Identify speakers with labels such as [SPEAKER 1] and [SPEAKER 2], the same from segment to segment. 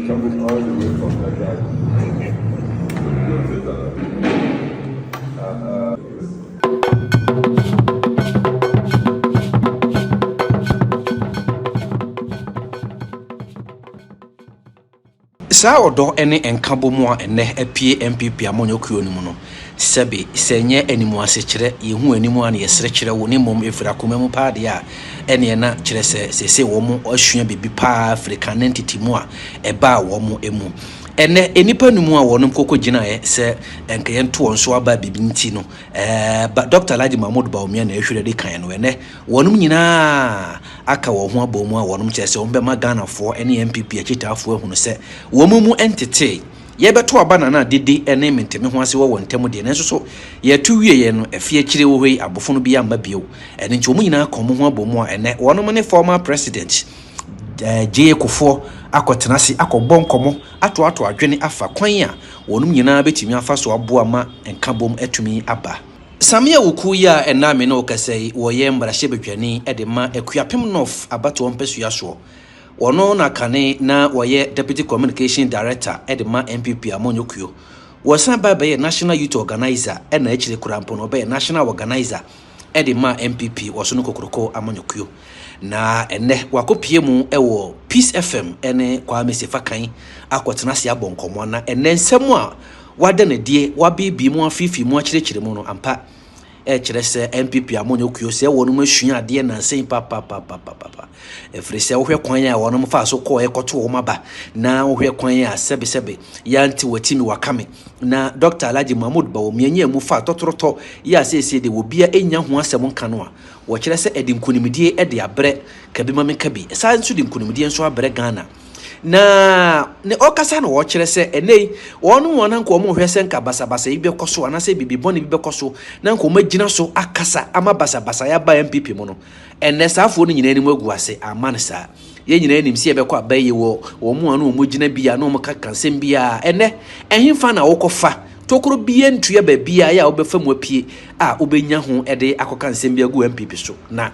[SPEAKER 1] coming all the way from
[SPEAKER 2] Saa odo ene enkabo mu a ene apie NPP amonyokuo ni mu no sebe senye animu asechire yehu animu an yesre kire wo ne mom efira koma mu paade a ene na kire se wo mu ahua bibi pa African entity mu a eba wo mu emu ene enipa numu a wonom koko ginae se enkaye nto wonso aba bibi nti no Dr. Alhaji Mahmoud Bawumia na ehwere de kan no ene wonom nyina aka wo ho abomu a wonom kire se won be magana fo ene NPP akitafo ahunu se wo mu entity yebeto abana na dede ene menteme ho ase wo ntemu de nenso so ye tu wiye no efie kire wo hoi abofo no bi amba bio ene nti wo nyina komo ho abomu a ene wonom ne former president Kuffour akotenase akobon komo ato adwene afa kwan a wonum nyina betimi afa so aboa ma enkabom atumi aba Sammy Awuku ya ename no kasei wo ye mbrahye bedwani ede ma akuapem north abato ompesua so wono na kane na wo ye deputy communication director ede ma NPP amonyokuo wo san ba be national youth organizer ena akire kurampo no be national organizer ede ma NPP wo so no kokroko amonyokuo na ene wakopie mu ewo Peace FM ene kwa mesefa kan akotena se abonkomo na ene nsem a wada na die wabibi mu afifi mu akirikire mu no ampa kire se NPP amonyokuo se wonu mahua ade na nsen papa efre se wohwe kwan a wonu mfa so ko ekoto wo maba na wohwe kwan a sebe ya nti watimi wakame na Dr. Alhaji Mahmoud Bawumia nya mu fa totoroto ya sese de wobia enya ho asem nkano a wo kire se edinkunimdie ede abre kabima mekabi sa nso dinkunimdie nso abre Ghana na ne okasa na wo kire se enei wonu wona nko mo hwe se nka basabasa ibe koso anase bibi boni bibe koso na nko magina so akasa ama basabasa ya ba NPP mu no enne saafo no nyina anim agu ase amansa ye nyina anim se ebe kwa baye wo mu anu mo gina bia na mo kakansem bia enne ehimfa na wokofa tokoro bia ntua ba bia ya obefa mu apie a obenya ho ede akokansem bia gu NPP so na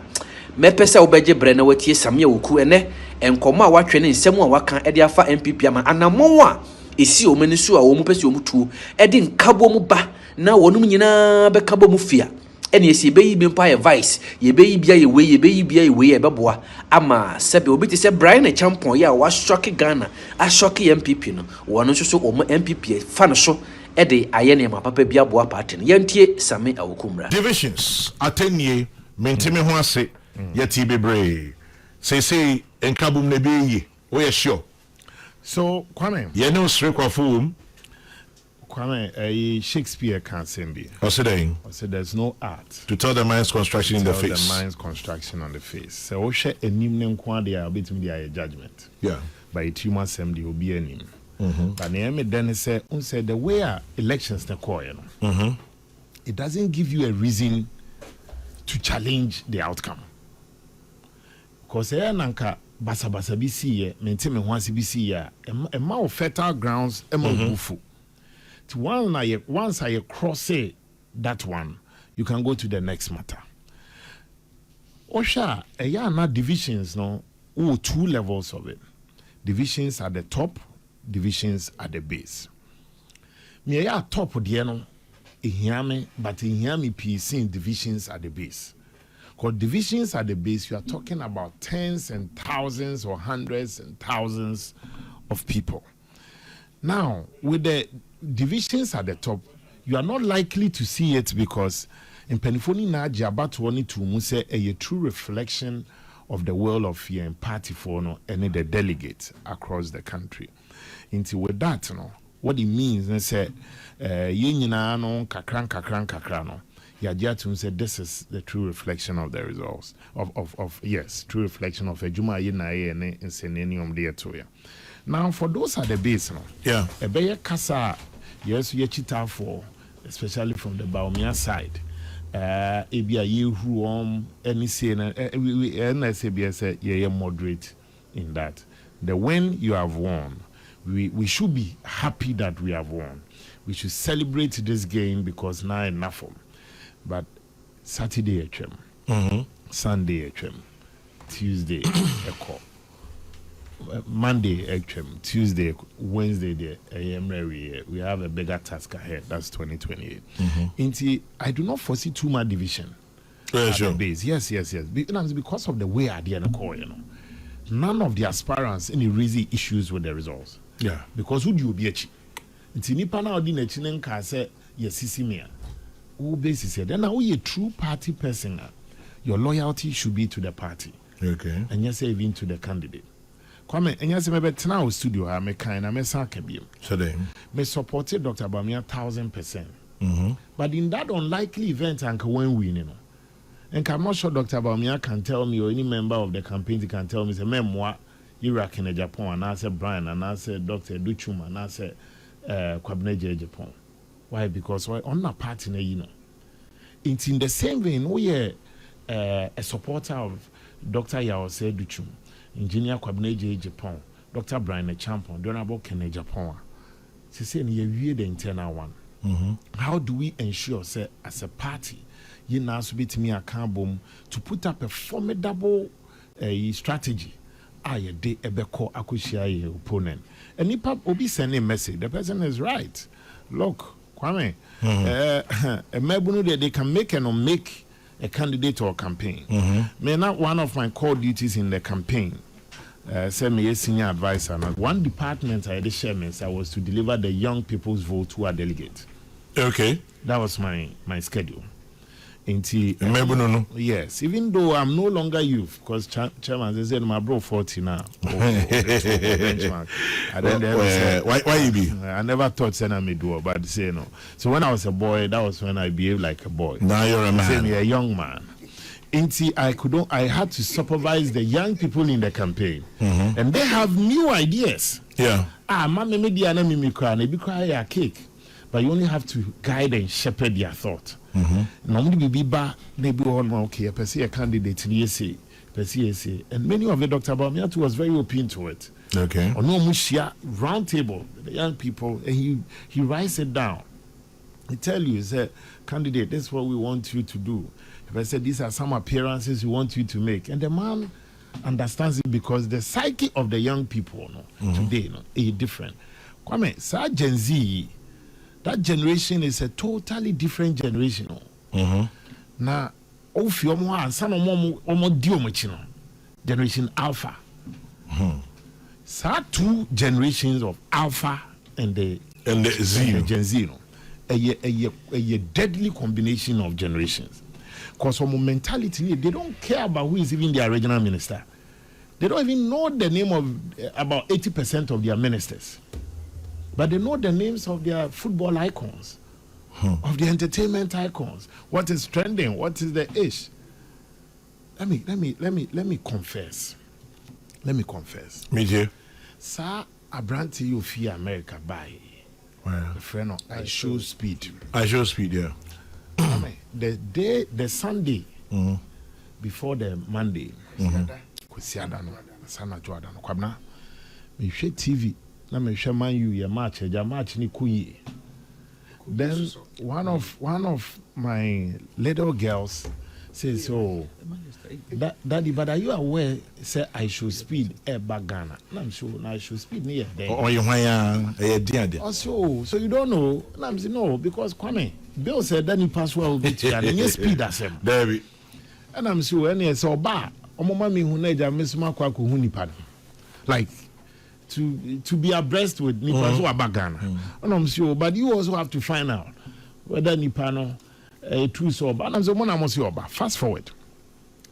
[SPEAKER 2] mepesa obeje bre na watie Sammy Awuku ene enkomo a watwe ne nsem a waka ede afa NPP ama anamon a esi omani so a wo mu pese omutu ede nkabo mu ba na wonum nyina be kabo mu fia ene esi be yi bi mpa advice ye be yi bia ye bia ye we ye beboa ama sebe obi ti se Brian Champion ya wa shock Ghana a shock NPP no wono so omo NPP fa no so ede aye ne ma papa bia boa party no yentie Sammy Awuku mra
[SPEAKER 3] divisions atenie mentime ho ase yeti bebre say enkabum ne be yi o ye sure
[SPEAKER 4] so Kwame
[SPEAKER 3] ye no sre kwafo
[SPEAKER 4] Kwame Shakespeare can't sing be
[SPEAKER 3] I said
[SPEAKER 4] there's no art
[SPEAKER 3] to tell the mind's construction in the face.
[SPEAKER 4] The mind's construction on the face. So we share enim ne nkwa de a bit me the judgment.
[SPEAKER 3] Yeah.
[SPEAKER 4] By it human assembly will be enim. But na then say the way elections the call, you know. It doesn't give you a reason to challenge the outcome. Because nanka basa bi see ye, maintain me once bi see ya, a more fertile grounds e mo bufu. Once I cross that one, you can go to the next matter. Osha, not divisions, no, two levels of it. Divisions at the top, divisions at the base. Me top of the no, but in me seeing divisions at the base. Because divisions at the base, you are talking about tens and thousands or hundreds and thousands of people. Now, with the divisions at the top, you are not likely to see it because in Penifoni na Jabatwani to Muse a true reflection of the will of your party for no any the delegates across the country. Into with that, no, what it means, they say, no kakran no. Yajatun said this is the true reflection of the results of yes, true reflection of a Juma Yena and Senenium dear to you. Now, for those at the base, no,
[SPEAKER 3] yeah,
[SPEAKER 4] a better casa, yes, we chita for, especially from the Bawumia side. Ebia you who any say and SABS yeah moderate in that. The win you have won, we should be happy that we have won. We should celebrate this game because now enough. But Saturday HM, Sunday HM, Tuesday a call. Monday, actually, Tuesday, Wednesday, we have a bigger task ahead. That's 2028. I do not foresee too much division.
[SPEAKER 3] Sure.
[SPEAKER 4] Yes. Because of the way I did call, none of the aspirants any really issues with the results.
[SPEAKER 3] Yeah.
[SPEAKER 4] Because who do you be a it's nipa na odi na chinen ka say yes me who basis then now you a true party person your loyalty should be to the party.
[SPEAKER 3] Okay.
[SPEAKER 4] And yes even to the candidate. Come and yes me bet now studio ha me kind na me san ka biem.
[SPEAKER 3] So then
[SPEAKER 4] Me supported Dr. Bawumia 1000%. But in that unlikely event and when winning and I'm not sure Dr. Bawumia can tell me or any member of the campaign can tell me say memoir Iraq in Japan and I said Brian and I said Dr. Duchuma and I said Kwabneje Japan. Why? Because on a party, it's in the same vein. We are a supporter of Dr. Yawose Duchum, Engineer Kwabneje Japan, Dr. Brian Champion, Donable Kene Japan. She said, "You the internal one. How do we ensure, say, as a party, you now submit me a carbon to put up a formidable strategy? I de ebeko akushia opponent." And Nipa Obi send a message. The person is right. Look, Kwame, a mebunu they can make and unmake a candidate or campaign. May not one of my core duties in the campaign. Send me a senior advisor. Now, one department I had share was to deliver the young people's vote to our delegate.
[SPEAKER 3] Okay.
[SPEAKER 4] That was my schedule. Yes, even though I'm no longer youth, because chairman said my bro 40 now.
[SPEAKER 3] Why you be?
[SPEAKER 4] I never thought saying I may do, but say no. So when I was a boy, that was when I behaved like a boy.
[SPEAKER 3] Now you're a man.
[SPEAKER 4] Say me a young man. I had to supervise the young people in the campaign, and they have new ideas.
[SPEAKER 3] Yeah.
[SPEAKER 4] Mama media na me cry, be cry a cake, but you only have to guide and shepherd their thought. Normally be ba maybe all okay, per se a candidate in ESA, per se, and many of the Dr. Bawumia was very open to it.
[SPEAKER 3] Okay.
[SPEAKER 4] Or no mushia round table, the young people, and he writes it down. He tell you, say, candidate, this is what we want you to do. If I said these are some appearances we want you to make, and the man understands it because the psyche of the young people today is different. Kwame, sa Gen Z. That generation is a totally different generation. Now, generation Alpha. So, two generations of Alpha and the
[SPEAKER 3] Z.
[SPEAKER 4] And the Gen Z. A deadly combination of generations. Because from mentality, they don't care about who is even their regional minister. They don't even know the name of about 80% of their ministers. But they know the names of their football icons, of the entertainment icons. What is trending? What is the ish? Let me confess.
[SPEAKER 3] Me too.
[SPEAKER 4] Sir, Abranti, you fear America by the friend of I Show Speed.
[SPEAKER 3] Yeah.
[SPEAKER 4] The Sunday before the Monday, TV. Na me hwe man you match ni kuyi. Then one of my little girls says, "Oh, Daddy, but are you aware? Say I should speed back Ghana. I'm sure I should speed near there.
[SPEAKER 3] Oh, you
[SPEAKER 4] so you don't know? I'm saying no because Kwame Bill said that you pass well with you and you speed as him.
[SPEAKER 3] Baby,
[SPEAKER 4] and I'm sure any so bad. Omoma mi huneja mesuma kwa kuhuni pan like." To be abreast with Nipa so Abagana. And I'm sure, but you also have to find out whether Nipano true so bad. I'm so fast forward.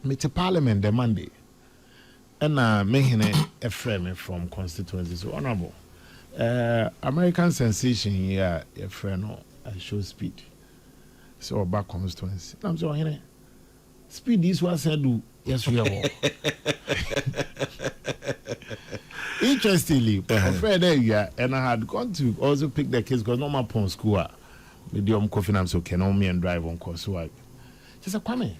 [SPEAKER 4] Meet the Parliament the Monday. And Mehine Ephraim from Constituency. So honorable. American sensation here, Ephraim I Show Speed. So back Constituency. I'm so here. Speed this was said do yes we are. Interestingly, and I had gone to also pick the kids because normal upon school, medium coffee and so can me and drive on course. So I just a Kwame.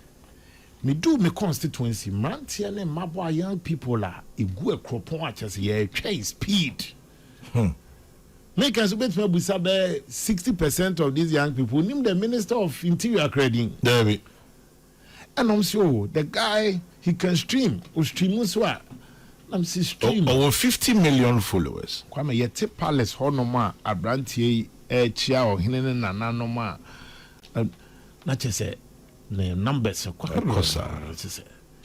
[SPEAKER 4] Me do me constituency, man, and my boy young people are a good crop watchers, chase speed. Make us bet me 60% of these young people name the Minister of Interior credit.
[SPEAKER 3] David.
[SPEAKER 4] And I'm sure the guy he can stream or stream I'm see stream.
[SPEAKER 3] Over 50 million followers.
[SPEAKER 4] Kwame yete palace honoma abrantie chia o hinene nananoma. Na chese the numbers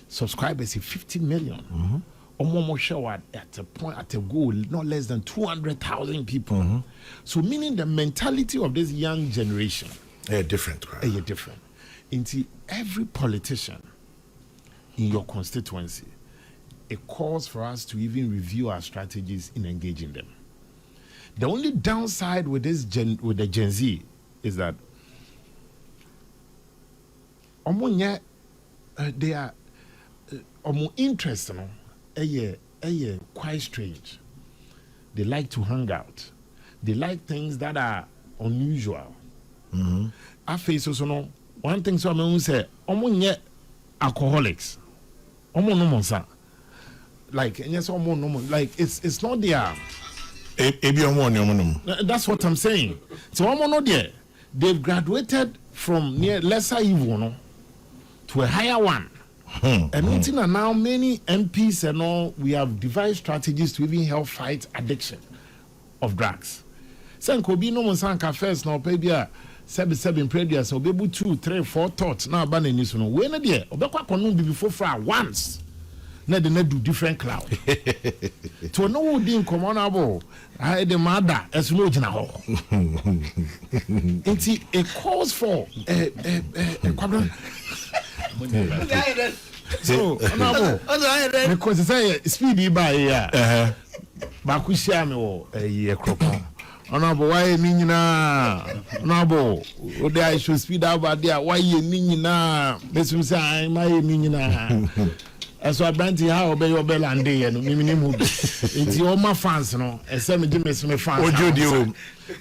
[SPEAKER 4] subscribers is 50 million. Omomo show at a point at a goal not less than 200,000 people. So meaning the mentality of this young generation
[SPEAKER 3] Different. Right?
[SPEAKER 4] Different. Into every politician in your constituency, it calls for us to even review our strategies in engaging them. The only downside with this with the Gen Z is that they are interest, quite strange. They like to hang out. They like things that are unusual. I face also no one thing so I say alcoholics. Like yes, like it's not there. That's what I'm saying. So not there. They've graduated from near lesser evil to a higher one. And now many MPs and all, we have devised strategies to even help fight addiction of drugs. Sanko no monsanka first now maybe 7 previous so be 2, 3, 4 thoughts now ban in this one. When there obekwa kono be before for once. Na they do different cloud. To no would in commonable. I the mother as no jina ho. It calls for a so because it's a speedy by Bakushia me a year crop. Honorable, why Nina? Honorable, would I should speed out by there? Why you Nina? This was my Nina. As I brandy how obey your bell and day and minimum. It's all my fans, no, and some Jimmy's my fans. What you do?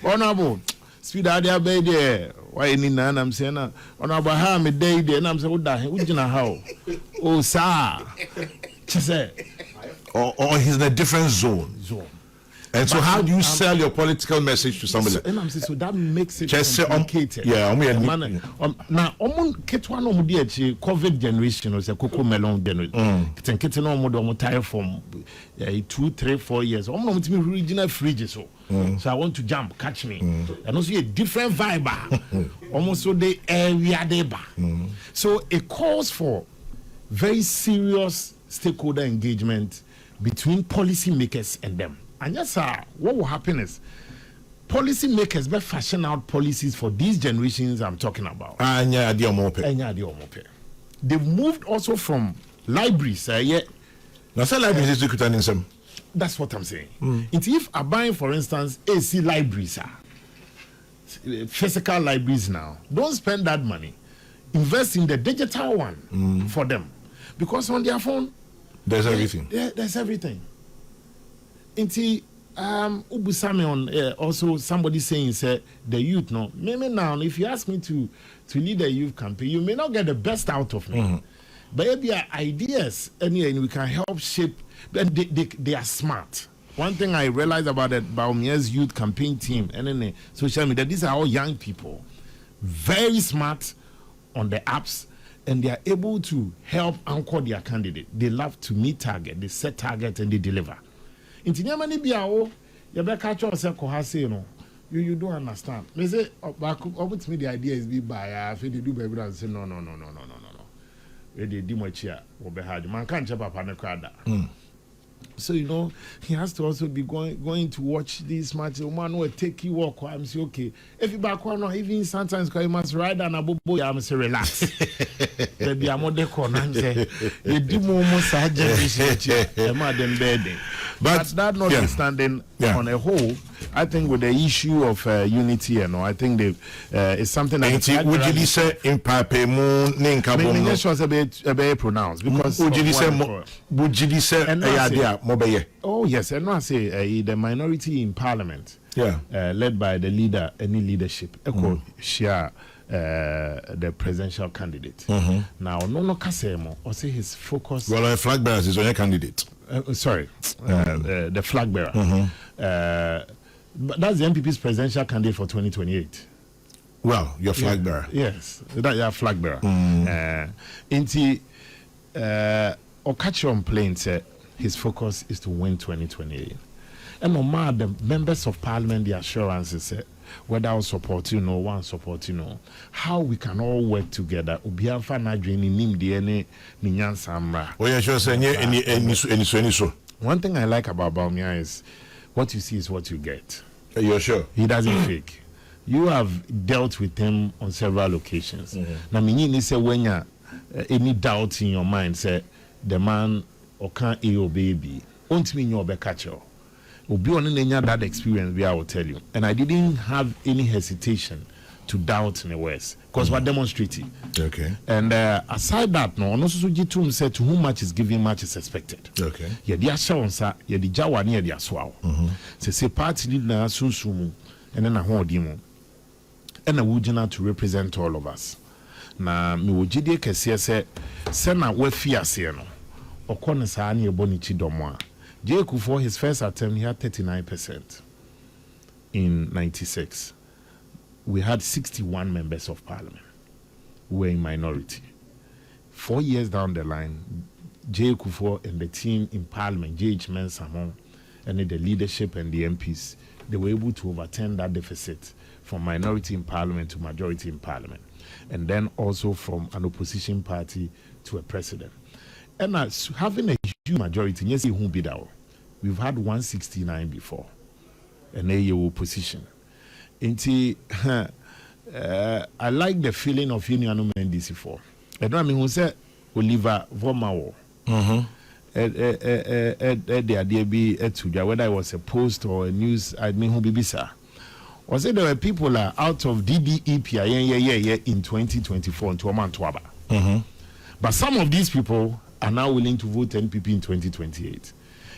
[SPEAKER 4] Honorable, speed out there, baby. Why Nina? And I'm saying, Honorable, how me day there, and I'm saying, what you know how? Oh, sir. She said,
[SPEAKER 3] or he's in a different zone. And so, how do you sell your political message to somebody?
[SPEAKER 4] So that makes it complicated.
[SPEAKER 3] Yeah,
[SPEAKER 4] now, COVID generation was a cocoa melon generation. It's a no tire from 2, 3, 4 years. I'm not original fridges. So I want to jump, catch me. And also a different vibe. Almost so they area they bar. So it calls for very serious stakeholder engagement between policymakers and them. And yes, sir, what will happen is policymakers will fashion out policies for these generations I'm talking about. They've moved also from libraries. That's what I'm saying. If I buy, for instance, AC libraries, physical libraries now, don't spend that money. Invest in the digital one for them. Because on their phone,
[SPEAKER 3] there's everything.
[SPEAKER 4] There's everything. Ubusame on also somebody saying the youth no. Maybe now if you ask me to lead a youth campaign, you may not get the best out of me. But if there are ideas and we can help shape, but they are smart. One thing I realized about the Bawumia's youth campaign team and then social media, these are all young people, very smart on the apps, and they are able to help anchor their candidate. They love to meet target, they set target and they deliver. In Tinyamani Biao, you better catch yourself, you don't understand. Me say, with me the idea is be by they do baby and say no. They do much here, man can't jump up on the crowd. So he has to also be going to watch this match. Man will take you walk. I'm say okay. If you back one, even sometimes you must ride on a bobo. I'm say relax. Baby, I'm on the corner. I'm say you do more surgery. But that notwithstanding, on a whole, I think with the issue of unity, I think it's something that
[SPEAKER 3] would you say in Pape Moon Ninkabon?
[SPEAKER 4] Yes, was a bit pronounced because
[SPEAKER 3] would you say
[SPEAKER 4] oh yes, and I say the minority in parliament, led by the leader, any leadership, share the presidential candidate. Now, no Kasemo, or say his focus.
[SPEAKER 3] Well, a flag bearer is on your candidate.
[SPEAKER 4] The flag bearer. But that's the NPP's presidential candidate for 2028.
[SPEAKER 3] Well, your flag bearer.
[SPEAKER 4] Yes, that your flag bearer. Or catch your plane, his focus is to win 2028. And no matter the members of parliament, the assurance is whether I'll support you or one support you know, how we can all work together. Ubiafa na dream nim DNA ninyan samra.
[SPEAKER 3] Oh yeah, sure. Any.
[SPEAKER 4] One thing I like about Bawumia is what you see is what you get.
[SPEAKER 3] You're sure?
[SPEAKER 4] He doesn't fake. You have dealt with him on several occasions. Now, me say when you any doubt in your mind, say the man or can't or baby, won't mean you're catcher. Will be on that experience. I will tell you, and I didn't have any hesitation to doubt in the West because we're demonstrating.
[SPEAKER 3] Okay.
[SPEAKER 4] And aside that, no, also Jitum said to whom much is given, much is expected.
[SPEAKER 3] Okay.
[SPEAKER 4] Yeah, the assurance, yeah, the Jawa near the Aswao. Say party lead na sunsumu, and then a whole demo. And a wujina to represent all of us. Na mi wujide kesiye se na we fiase no. Okone sa ni ebonichi domwa. Kuffour, his first attempt, he had 39% in 96. We had 61 members of parliament who were in minority. 4 years down the line, Kuffour and the team in parliament, J.H. Mensah, and the leadership and the MPs, they were able to overturn that deficit from minority in parliament to majority in parliament, and then also from an opposition party to a president. And having a huge majority, yes, it won't be that. We've had 169 before, and a opposition. I like the feeling of Union NDC for. I don't mean who said Oliver Vomawo. The idea be whether it was a post or a news. I mean who be bisa. Was it there were people out of DDEP in 2024 into Oman. But some of these people are now willing to vote NPP in 2028.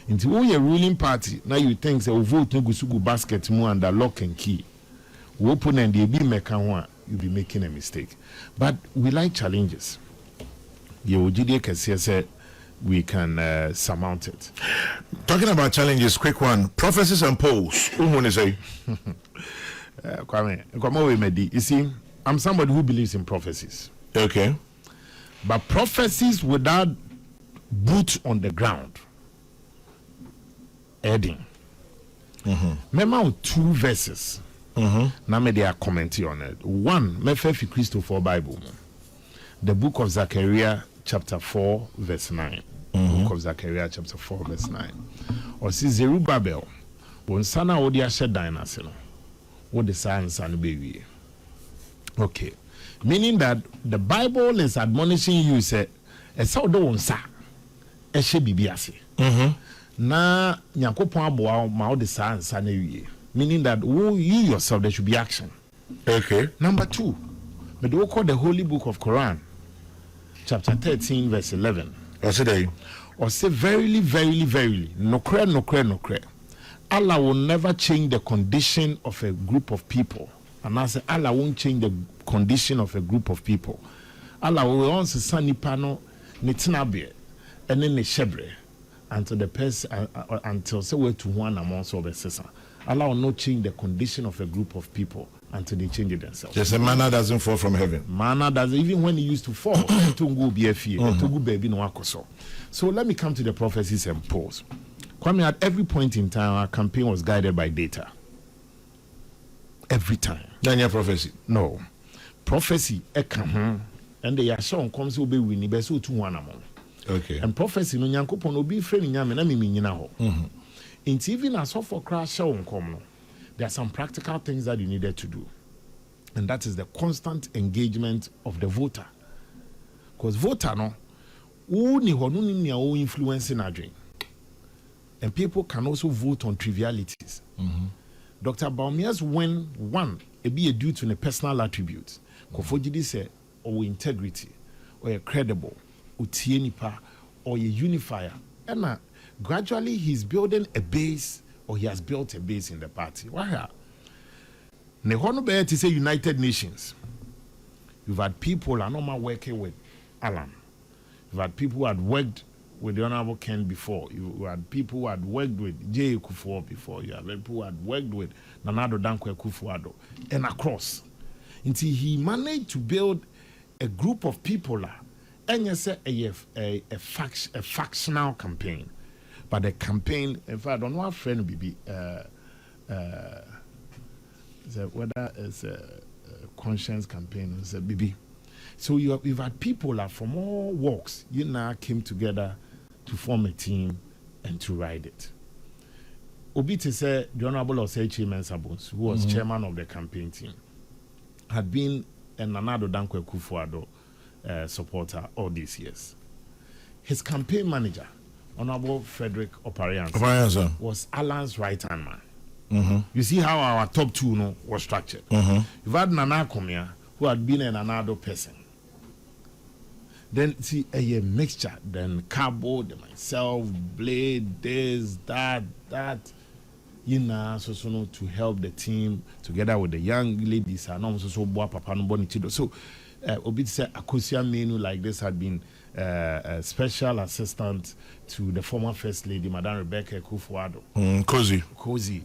[SPEAKER 4] Into all your ruling party, now you think they will vote no gusugu basket more under lock and key. We open and they be mekanwa, you'll be making a mistake. But we like challenges. We can surmount it.
[SPEAKER 3] Talking about challenges, quick one. Prophecies and polls. Who want to say?
[SPEAKER 4] You see, I'm somebody who believes in prophecies.
[SPEAKER 3] Okay.
[SPEAKER 4] But prophecies without boots on the ground. Adding. Remember 2 verses. Now me they are commenting on it. One, me fefi Christopher Bible. The book of Zechariah chapter 4 verse 9. Book of Zechariah chapter 4 verse 9. Or see Zerubbabel. When sana odi ashe dynasty no. What the science and baby. Okay. Meaning that the Bible is admonishing you say esa odo wonsa ehye bibiase. Na Nyankopon aboa ma odi science na wie. Meaning that you yourself there should be action.
[SPEAKER 3] Okay.
[SPEAKER 4] Number 2. But we call the Holy Book of Quran chapter 13 verse 11.
[SPEAKER 3] What's it?
[SPEAKER 4] Or say verily, verily, verily, no. Allah will never change the condition of a group of people. And I say Allah won't change the condition of a group of people. Allah will also send nipano nitinabe and then the shebre until the person until say we to one amongst all the sisters. Allah will not change the condition of a group of people until they change it themselves.
[SPEAKER 3] Just a manna doesn't fall from heaven.
[SPEAKER 4] Manna doesn't, even when it used to fall, So let me come to the prophecies and polls. Kwame, at every point in time, our campaign was guided by data. Every time.
[SPEAKER 3] Then your prophecy?
[SPEAKER 4] No. Prophecy, and the Yashon comes to be winning, but so 2-1 among.
[SPEAKER 3] Okay.
[SPEAKER 4] And prophecy, no Yanko no be friend in Yaman, I mean, you know. It's even as for crash show on common. There are some practical things that you needed to do. And that is the constant engagement of the voter. Because voter, no, who influence in our dream. And people can also vote on trivialities. Dr. Bawumia's win, one, it be due to the personal attributes. Kuffour say, or integrity, or a credible, or tienipa, or a unifier. And gradually he's building a base, or he has built a base in the party. Why? To say United Nations. You've had people are not working with Alan. You've had people who had worked with the Honorable Ken before. You had people who had worked with J. Kuffour before. You had people who had worked with Nanado Dankwa Kuffour and across. Until he managed to build a group of people and you say a factional campaign. But the campaign, in fact, I don't know our friend BB, whether it's a conscience campaign, it's a BB. So you've had people from all walks, you now came together to form a team and to ride it. Obi to say, the Honorable Osechi Mensabons, who was chairman of the campaign team, had been a Nanado Dankwe Kuffour supporter all these years. His campaign manager, Honorable Frederick Opariansa, was Alan's right-hand man. You see how our top two was structured. You've had Nana Komia, who had been a Nanado person. Then see a mixture, then Cabo, then myself, Blade, this, that, you know, so to help the team together with the young ladies and also so papa no boni chido. So Obi say Akosia Menu like this had been a special assistant to the former First Lady, Madame Rebecca Kuffour. Cozy.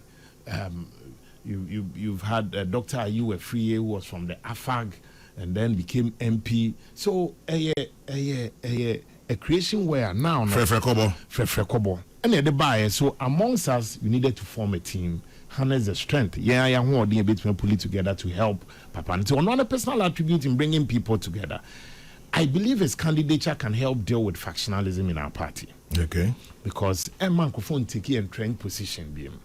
[SPEAKER 4] You've had Dr. Ayu Efriye, who was from the AFAG and then became MP. So a creation where now Frefre Kobo. And the buyer, so amongst us, we needed to form a team, harness the strength. Yeah, who are being able to pull it together to help Papa. So another personal attribute in bringing people together. I believe his candidature can help deal with factionalism in our party.
[SPEAKER 3] Okay.
[SPEAKER 4] Because Emma Kuffour take and trend position beam.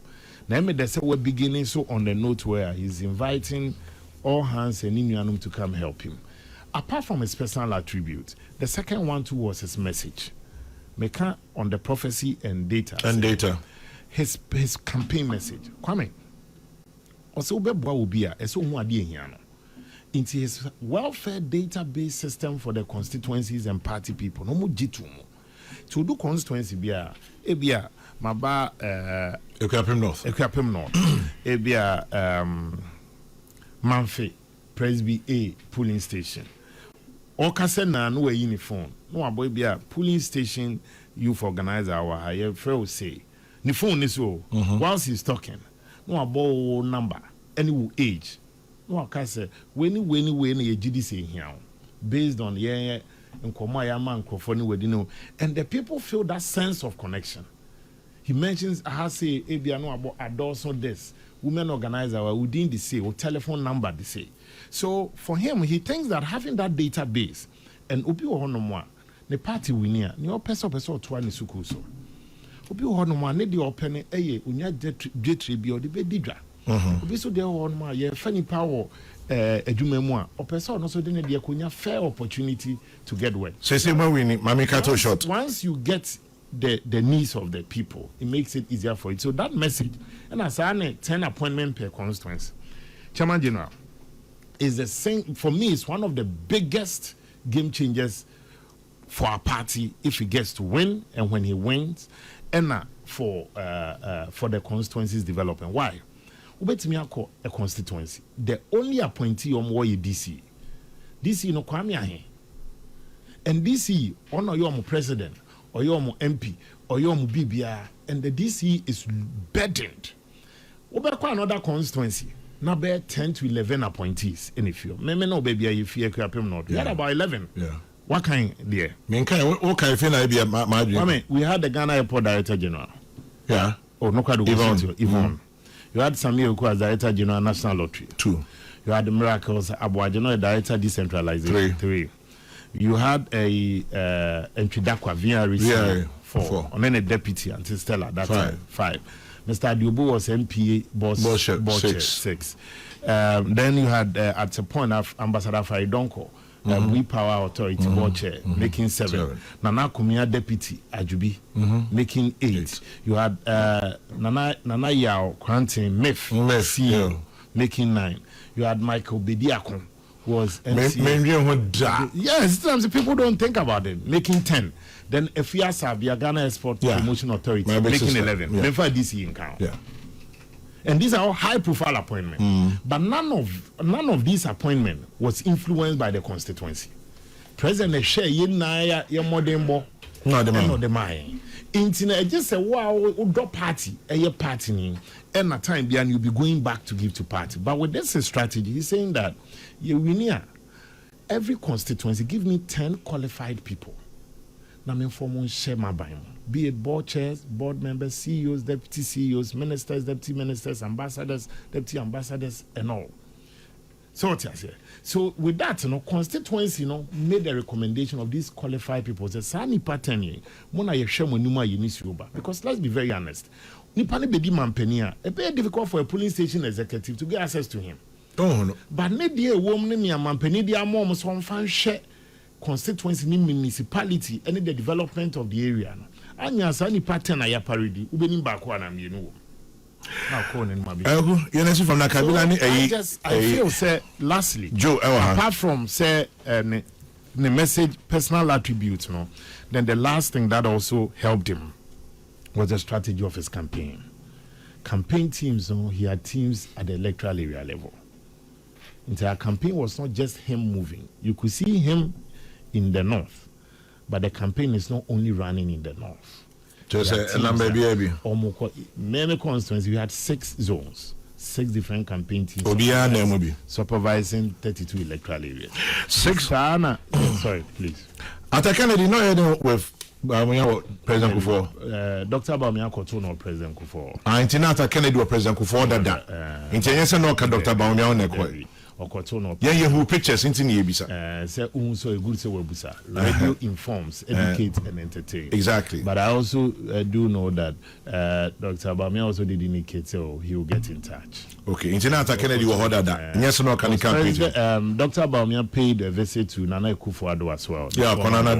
[SPEAKER 4] Now we're beginning so on the note where he's inviting all hands and Inuanum to come help him. Apart from his personal attribute, the second one too was his message. Meka on the prophecy and data. His campaign message. Kwame. Also beboa obi a eso hu ade ehia no. Into his welfare database system for the constituencies and party people. No mo jitu mo. To do constituency bia ebia maba
[SPEAKER 3] Ekwapem North.
[SPEAKER 4] Ebia Manfe Presby A polling station. Okase na no uniform. No aboy bia polling station youth organizer our higher friend say. Ni phone is so whilst he's talking. No about number any age. No okase when you GD say here based on nkoma ya man Kuffour ni wedi no, and the people feel that sense of connection. He mentions I say ebia no about adults on this women organizer within the say or telephone number they say. So for him, he thinks that having that database and obi ohonomwa the party winia ni person to ani suku so obi ohonomwa ne de opene eye unya dwetre bi o de be didwa obi so de ohonomwa ye fani power adwuma mu a opesa no so de ne de konya fair opportunity to get work.
[SPEAKER 3] Say when we need mami kato shot.
[SPEAKER 4] Once you get the needs of the people, it makes it easier for it. So that message, and as I 10 appointment per constituency, Chairman General, is the same. For me, it's one of the biggest game changers for our party if he gets to win and when he wins, and for the constituency's development. Why? Ubetimi a constituency. The only appointee on DC. DC no kwame ahe. And DC honor your president or your MP or your BBR, and the DC is burdened. Ubekwa another constituency. Now be 10 to 11 appointees in a few. Maybe no baby if you not. We had about 11.
[SPEAKER 3] Yeah.
[SPEAKER 4] What kind there?
[SPEAKER 3] What kind of thing I be my
[SPEAKER 4] we had the Ghana Airport Director General.
[SPEAKER 3] Yeah.
[SPEAKER 4] Oh, no kind of Yvonne. You had Sammy Awuku as Director General National Lottery. 2. You had the Miracles Abuajano Director Decentralization. 3. You had a Entridakwa VRC 4. And then a deputy until Stella that 5. Mr. Adiobo was MPA boss 6. Then you had at the point of Ambassador Faridonko, We Power Authority board chair, making 7. Nana Kumia deputy Ajubi, making 8. You had Nana Yao Krantin Mef CEO, making 9. You had Michael Bediakon, who was MC. Yes, sometimes people don't think about it, making 10. Then Efiasa, the Ghana Export Promotion Authority, making 11. Never DC in count. And these are all high-profile appointments. But none of these appointments was influenced by the constituency. President share ye modembo no the mine. Internet just say wow do party party and at time behind you'll be going back to give to party. But with this strategy, he's saying that every constituency give me 10 qualified people. Na me inform share my buy. be it board chairs, board members, CEOs, deputy CEOs, ministers, deputy ministers, ambassadors, deputy ambassadors, and all. So what I say? So with that, constituency, made a recommendation of these qualified people. The Sani pattern, because let's be very honest, Nipani bedi mampenia, a very difficult for a police station executive to get access to him.
[SPEAKER 3] Oh no.
[SPEAKER 4] But ne dear woman near mampeni, dear mom, some fan share constituency municipality and the development of the area. Anya Sani pattern I parody, Ubenim Bakwana, you know. Now, from the I feel, say, lastly,
[SPEAKER 3] Joe,
[SPEAKER 4] apart from say the message, personal attributes, then the last thing that also helped him was the strategy of his campaign. Campaign teams, he had teams at the electoral area level. Entire campaign was not just him moving. You could see him in the north, but the campaign is not only running in the north. Many constituencies, we had 6 zones, 6 different campaign teams supervising 32 electoral areas.
[SPEAKER 3] 6.
[SPEAKER 4] Sorry, please.
[SPEAKER 3] At a Kennedy, no, with President Kuffour.
[SPEAKER 4] Dr. Bawumia Kotono, President Kuffour.
[SPEAKER 3] Intinata Kennedy or President Kuffour that. Intention no Dr. Bawumia on the
[SPEAKER 4] Okotono.
[SPEAKER 3] Yeah, who pictures into Yebisa.
[SPEAKER 4] Say so a good say webusa. Radio informs, educates, and entertain.
[SPEAKER 3] Exactly.
[SPEAKER 4] But I also do know that Dr. Bawumia also did indicate so he will get in touch.
[SPEAKER 3] Okay. Intinata Kennedy will order that. Yes, no can
[SPEAKER 4] Dr. Bawumia paid a visit to Nana Kuffour as well.
[SPEAKER 3] Yeah, Konana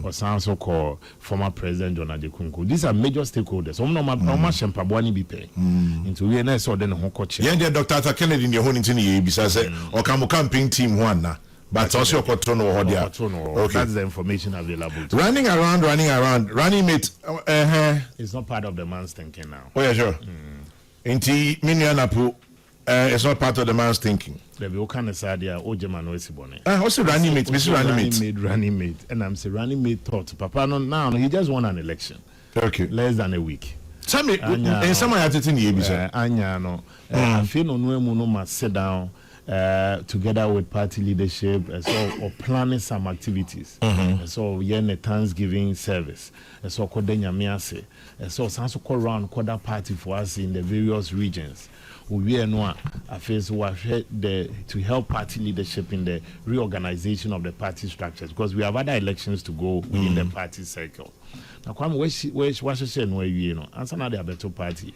[SPEAKER 4] or also called former President John Adekunku. These are major stakeholders. Shempabwani be paying into WNS or then Honkoche.
[SPEAKER 3] Yeah, Dr. Kennedy in your own into Yebisa. Or come camping team one now, but also Kotono or Hodia.
[SPEAKER 4] Okay, that's the information available.
[SPEAKER 3] Running running mate.
[SPEAKER 4] It's not part of the man's thinking now.
[SPEAKER 3] Oh yeah, sure. Inti Minianapu, it's not part of the man's thinking.
[SPEAKER 4] The Vokana Sadia, Ojeman Wesibone.
[SPEAKER 3] Also running mate, Mr.
[SPEAKER 4] Running mate, and I'm saying running mate thought Papa no now he just won an election.
[SPEAKER 3] Okay,
[SPEAKER 4] less than a week.
[SPEAKER 3] Sammy, and someone had it in the
[SPEAKER 4] Anya no, I feel no no must sit down. Together with party leadership, or planning some activities. So, a Thanksgiving service. So, Kodenya Miase. So, Sanso around Koda party for us in the various regions. We are now to help party leadership in the reorganization of the party structures because we have other elections to go within the party cycle. Now, come where you know, answer now the better party.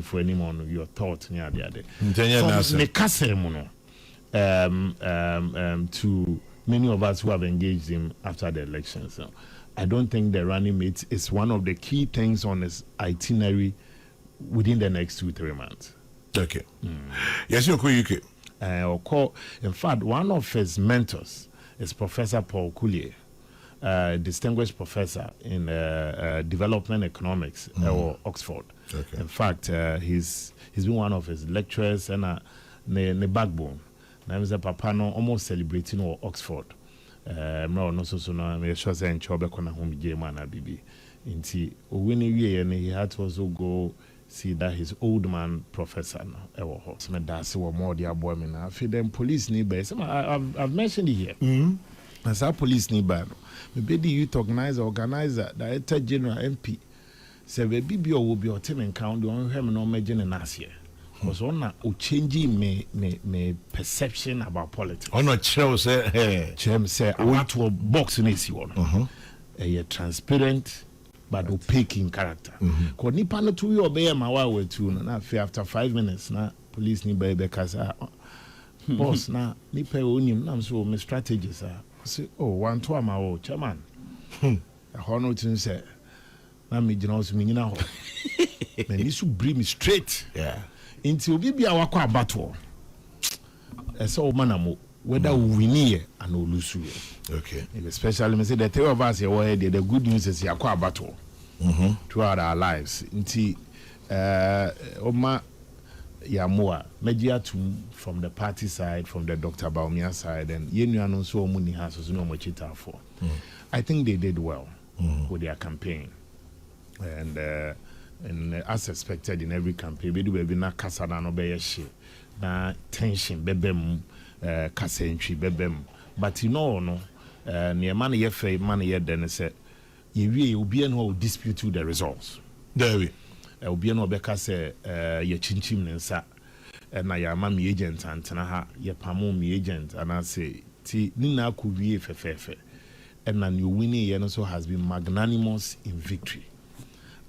[SPEAKER 4] For anyone, your thought near the other. To many of us who have engaged him after the elections. So I don't think the running mate is one of the key things on his itinerary within the next 2-3 months.
[SPEAKER 3] Okay. Yes, you're quick.
[SPEAKER 4] In fact, one of his mentors is Professor Paul Coulier. Distinguished professor in development economics at Oxford. Okay. In fact, he's been one of his lecturers and the backbone. Now he's a papa no almost celebrating or Oxford. No so no me sure say nchobe kona home German bibi. Inti owini wie and he had to also go see that his old man professor no ewo ho. So me that's what more the boy me na fi them police ni be. I've mentioned it here. As our police ni ba no. Maybe the youth organizer, director general MP. Say we be or will be or team encounter on him no imagine in last year. Was on a changing me perception about politics.
[SPEAKER 3] On a chair say
[SPEAKER 4] say I want to box in this one. A transparent but opaque in character. Because nipa no to obey my way to na after 5 minutes na police ni be because boss na nipa onim na so me strategies are. Say, oh, 1 2 my chairman. A honor to say, na me jina me nyina ho. Me ni su bring me straight.
[SPEAKER 3] Yeah.
[SPEAKER 4] Until we be our battle. So manamo whether we win here and we lose here.
[SPEAKER 3] Okay.
[SPEAKER 4] Especially me say the 3 of us here the good news is our battle. Throughout our lives. Until Oma Yamua, media from the party side, from the Dr. Bawumia side, and Yenu so many has no much it for. I think they did well with their campaign, and as expected in every campaign, we do be na kasa na no be shit, na tension bebem, kasa entry bebem. But you know no, near money ye free money ye then say Ye obi no will dispute the results.
[SPEAKER 3] There we.
[SPEAKER 4] Obi no beka say ye chinchim ne nsa na ya ma me agent antena ha ye pamo me agent and I say ti ni na ko wie fefefe. And na you winning ye no so has been magnanimous in victory.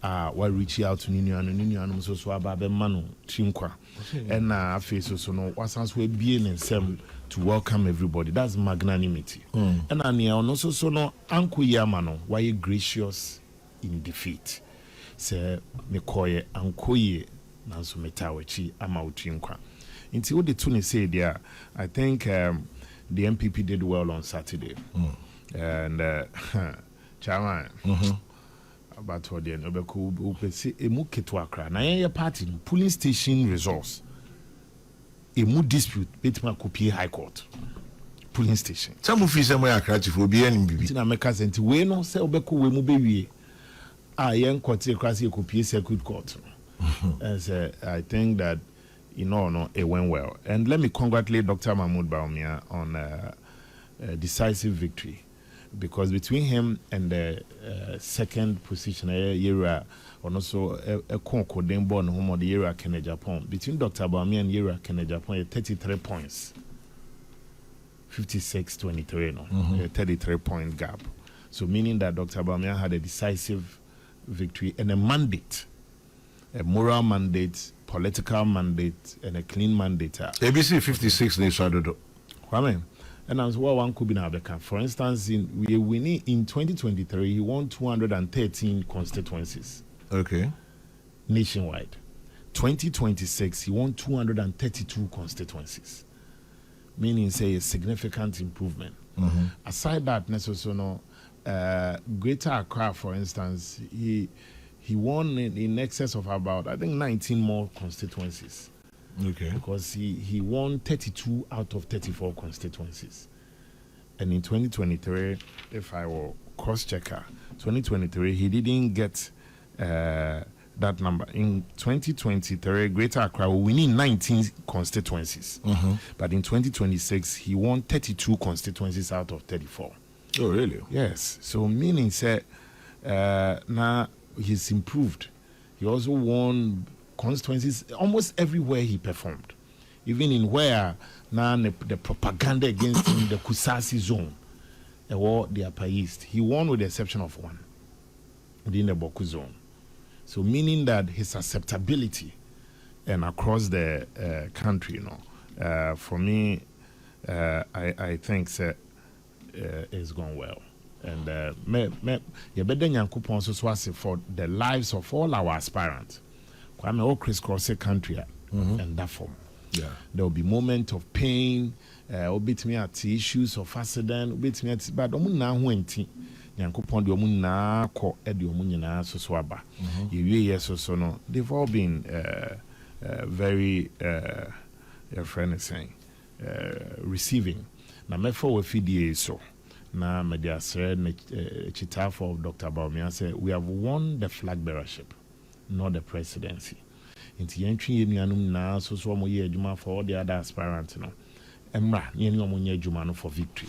[SPEAKER 4] While reaching out to Ninian so about the manu chinkwa and face so no wasans we being in sem to welcome everybody. That's magnanimity. And I also so no uncle Yamano, why you gracious in defeat. Say me koye ankoye nanso metawachi ama uchinkwa. Until what the tune say there, I think the NPP did well on Saturday. And Chairman. About what the Nobel see a muketwakra. Na your party polling station results. A mood dispute between Kopi High Court. Polling station.
[SPEAKER 3] Some of you somewhere are crafty for being in
[SPEAKER 4] America and we no say Obeko we mu be young court crasi Kopi Circuit Court. As I think that no it went well. And let me congratulate Dr. Mahmoud Bawumia on a decisive victory. Because between him and the second position, Yera, or also a Concord, then born home of the Yera Kenya Japan, between Dr. Bawumia and Yera Kenya Japan, 33 points, 56-23, a 33-point gap. So, meaning that Dr. Bawumia had a decisive victory and a mandate, a moral mandate, political mandate, and a clean mandate.
[SPEAKER 3] ABC 56 needs to do.
[SPEAKER 4] Kwame. And as well, one could be now. For instance, in 2023, he won 213 constituencies.
[SPEAKER 3] Okay.
[SPEAKER 4] Nationwide. 2026, he won 232 constituencies. Meaning, say, a significant improvement. Aside that, necessarily, Greater Accra, for instance, he won in excess of about, I think, 19 more constituencies.
[SPEAKER 3] Okay.
[SPEAKER 4] Because he won 32 out of 34 constituencies. And in 2023, if I were cross-checker, 2023, he didn't get that number. In 2023, Greater Accra will win 19 constituencies. But in 2026, he won 32 constituencies out of 34.
[SPEAKER 3] Oh, really?
[SPEAKER 4] Yes. So meaning, say, now he's improved. He also won constituencies almost everywhere he performed, even in where now the propaganda against him, the Kusasi zone, the Upper East, he won with the exception of one within the Boku zone. So meaning that his acceptability and across the country, for me, I think it's gone well. And you better Nyankopon so for the lives of all our aspirants. Kwame all crisscross the country and that form.
[SPEAKER 3] Yeah.
[SPEAKER 4] There will be moments of pain, obit me at issues of accident, obit me at but na wenti. Nyankopon de omu na ko e de omu nyina so aba. Yes so no. They've all been very your friend is saying receiving. Na me for we fidie so. Na media said chitafo of Dr. Bawumia said we have won the flag bearership, not the presidency. Inti yentwi yenuanum na so mo ye adwuma for all the other aspirants no. Emra ye ni omo nye adwuma no for victory.